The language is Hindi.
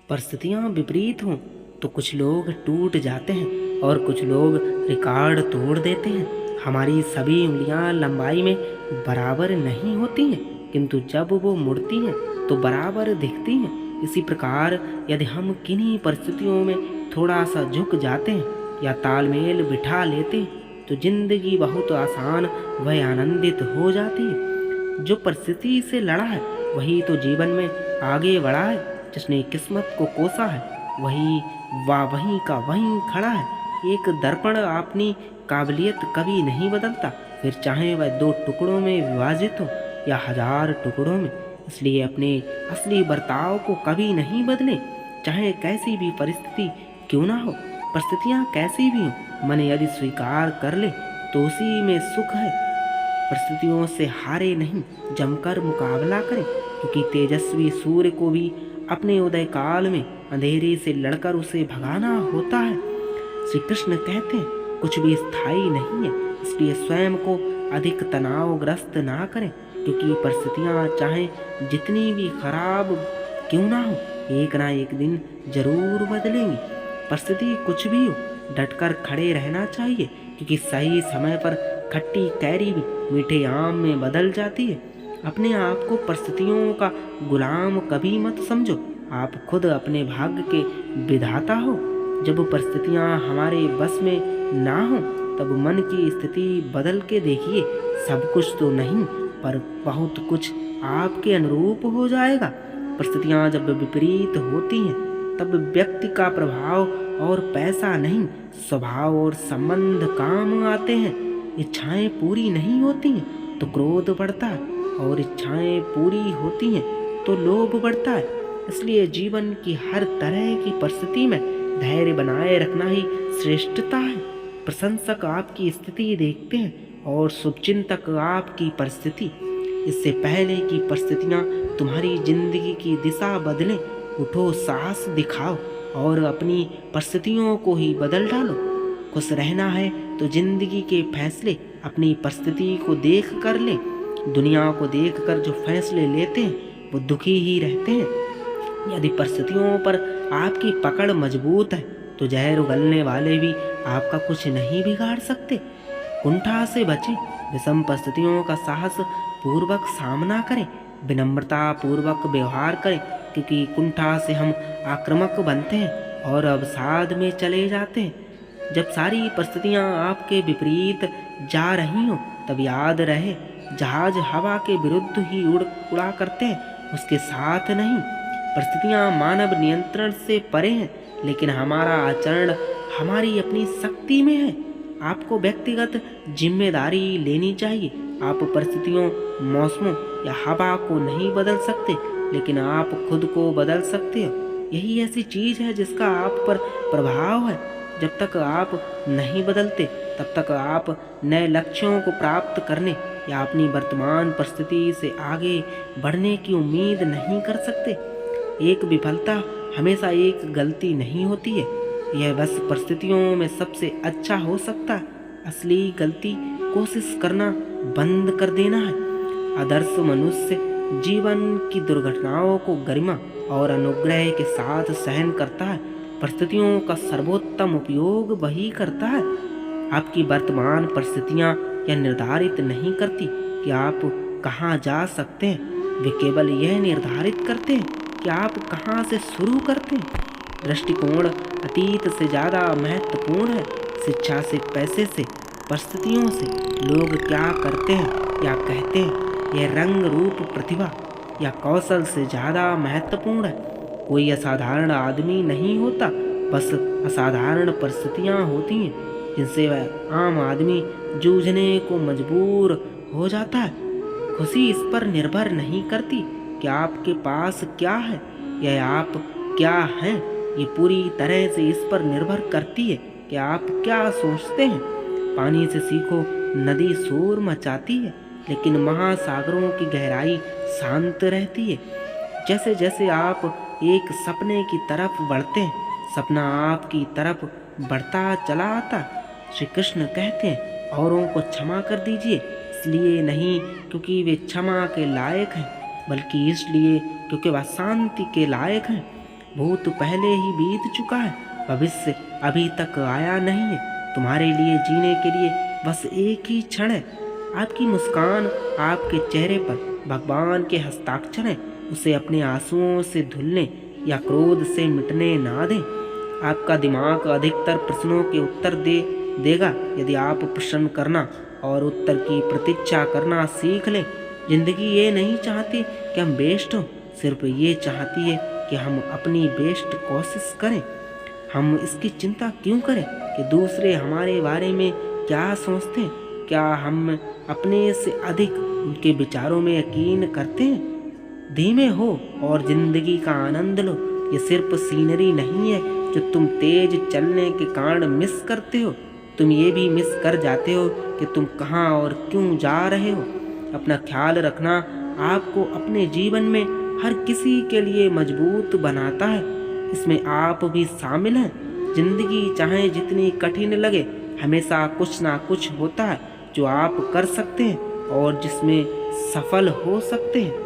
परिस्थितियाँ विपरीत हों तो कुछ लोग टूट जाते हैं और कुछ लोग रिकॉर्ड तोड़ देते हैं। हमारी सभी उंगलियां लंबाई में बराबर नहीं होती हैं, किंतु जब वो मुड़ती हैं तो बराबर दिखती हैं। इसी प्रकार यदि हम किन्हीं परिस्थितियों में थोड़ा सा झुक जाते हैं या तालमेल बिठा लेते हैं तो जिंदगी बहुत आसान व आनंदित हो जाती है। जो परिस्थिति से लड़ा है वही तो जीवन में आगे बढ़ा है। जिसने किस्मत को कोसा है वहीं का वहीं खड़ा है। एक दर्पण अपनी काबिलियत कभी नहीं बदलता, फिर चाहे वह 2 टुकड़ों में विभाजित हो या 1000 टुकड़ों में। इसलिए अपने असली बर्ताव को कभी नहीं बदलें, चाहे कैसी भी परिस्थिति क्यों ना हो। परिस्थितियाँ कैसी भी हो, मन यदि स्वीकार कर ले तो उसी में सुख है। परिस्थितियों से हारे नहीं, जमकर मुकाबला करें, क्योंकि तेजस्वी सूर्य को भी अपने उदय काल में अंधेरे से लड़कर उसे भगाना होता है। श्री कृष्ण कहते हैं कुछ भी स्थायी नहीं है, इसलिए स्वयं को अधिक तनावग्रस्त ना करें, क्योंकि परिस्थितियाँ चाहे जितनी भी खराब क्यों ना हो, एक ना एक दिन जरूर बदलेंगी। परिस्थिति कुछ भी हो, डटकर खड़े रहना चाहिए, क्योंकि सही समय पर खट्टी कैरी भी मीठे आम में बदल जाती है। अपने आप को परिस्थितियों का गुलाम कभी मत समझो, आप खुद अपने भाग्य के विधाता हो। जब परिस्थितियाँ हमारे बस में ना हो तब मन की स्थिति बदल के देखिए, सब कुछ तो नहीं पर बहुत कुछ आपके अनुरूप हो जाएगा। परिस्थितियाँ जब विपरीत होती हैं तब व्यक्ति का प्रभाव और पैसा नहीं, स्वभाव और संबंध काम आते हैं। इच्छाएं पूरी नहीं होती हैं तो क्रोध बढ़ता है, और इच्छाएं पूरी होती हैं तो लोभ बढ़ता है। इसलिए जीवन की हर तरह की परिस्थिति में धैर्य बनाए रखना ही श्रेष्ठता है। प्रशंसक आपकी स्थिति देखते हैं और शुभचिंतक आपकी परिस्थिति। इससे पहले कि परिस्थितियाँ तुम्हारी जिंदगी की दिशा बदलें, उठो, साहस दिखाओ और अपनी परिस्थितियों को ही बदल डालो। खुश रहना है तो जिंदगी के फैसले अपनी परिस्थिति को देख कर लें। दुनिया को देखकर जो फैसले लेते हैं वो दुखी ही रहते हैं। यदि परिस्थितियों पर आपकी पकड़ मजबूत है तो जहर उगलने वाले भी आपका कुछ नहीं बिगाड़ सकते। कुंठा से बचें, विषम परिस्थितियों का साहस पूर्वक सामना करें, विनम्रता पूर्वक व्यवहार करें, क्योंकि कुंठा से हम आक्रामक बनते हैं और अवसाद में चले जाते हैं। जब सारी परिस्थितियाँ आपके विपरीत जा रही हों तब याद रहे, जहाज हवा के विरुद्ध ही उड़ा करते हैं, उसके साथ नहीं। परिस्थितियाँ मानव नियंत्रण से परे हैं, लेकिन हमारा आचरण हमारी अपनी शक्ति में है। आपको व्यक्तिगत जिम्मेदारी लेनी चाहिए। आप परिस्थितियों, मौसमों या हवा को नहीं बदल सकते, लेकिन आप खुद को बदल सकते हो। यही ऐसी चीज़ है जिसका आप पर प्रभाव है। जब तक आप नहीं बदलते तब तक आप नए लक्ष्यों को प्राप्त करने या अपनी वर्तमान परिस्थिति से आगे बढ़ने की उम्मीद नहीं कर सकते। एक विफलता हमेशा एक गलती नहीं होती है, यह बस परिस्थितियों में सबसे अच्छा हो सकता है। असली गलती कोशिश करना बंद कर देना है। आदर्श मनुष्य जीवन की दुर्घटनाओं को गरिमा और अनुग्रह के साथ सहन करता है। परिस्थितियों का सर्वोत्तम उपयोग वही करता है। आपकी वर्तमान परिस्थितियाँ यह निर्धारित नहीं करती कि आप कहाँ जा सकते हैं, वे केवल यह निर्धारित करते हैं कि आप कहाँ से शुरू करते हैं। दृष्टिकोण अतीत से ज़्यादा महत्वपूर्ण है। शिक्षा से, पैसे से, परिस्थितियों से, लोग क्या करते हैं या कहते हैं, यह रंग, रूप, प्रतिभा या कौशल से ज़्यादा महत्वपूर्ण है। कोई असाधारण आदमी नहीं होता, बस असाधारण परिस्थितियाँ होती हैं जिनसे वह आम आदमी जूझने को मजबूर हो जाता है। खुशी इस पर निर्भर नहीं करती कि आपके पास क्या है या आप क्या हैं, ये पूरी तरह से इस पर निर्भर करती है कि आप क्या सोचते हैं। पानी से सीखो, नदी शोर मचाती है लेकिन महासागरों की गहराई शांत रहती है। जैसे जैसे आप एक सपने की तरफ बढ़ते हैं, सपना आपकी तरफ बढ़ता चला आता। श्री कृष्ण कहते हैं औरों को क्षमा कर दीजिए, इसलिए नहीं क्योंकि वे क्षमा के लायक हैं, बल्कि इसलिए क्योंकि वह शांति के लायक हैं। भूत पहले ही बीत चुका है, भविष्य अभी तक आया नहीं है। तुम्हारे लिए जीने के लिए बस एक ही क्षण है। आपकी मुस्कान, आपके चेहरे पर भगवान के हस्ताक्षर हैं। उसे अपने आंसुओं से धुलने या क्रोध से मिटने ना दें। आपका दिमाग अधिकतर प्रश्नों के उत्तर देगा यदि आप प्रश्न करना और उत्तर की प्रतीक्षा करना सीख लें। जिंदगी ये नहीं चाहती कि हम बेस्ट हों, सिर्फ ये चाहती है कि हम अपनी बेस्ट कोशिश करें। हम इसकी चिंता क्यों करें कि दूसरे हमारे बारे में क्या सोचते हैं? क्या हम अपने से अधिक उनके विचारों में यकीन करते हैं? धीमे हो और जिंदगी का आनंद लो। ये सिर्फ सीनरी नहीं है जो तुम तेज चलने के कारण मिस करते हो, तुम ये भी मिस कर जाते हो कि तुम कहाँ और क्यों जा रहे हो। अपना ख्याल रखना आपको अपने जीवन में हर किसी के लिए मजबूत बनाता है, इसमें आप भी शामिल हैं। जिंदगी चाहे जितनी कठिन लगे, हमेशा कुछ ना कुछ होता है जो आप कर सकते हैं और जिसमें सफल हो सकते हैं।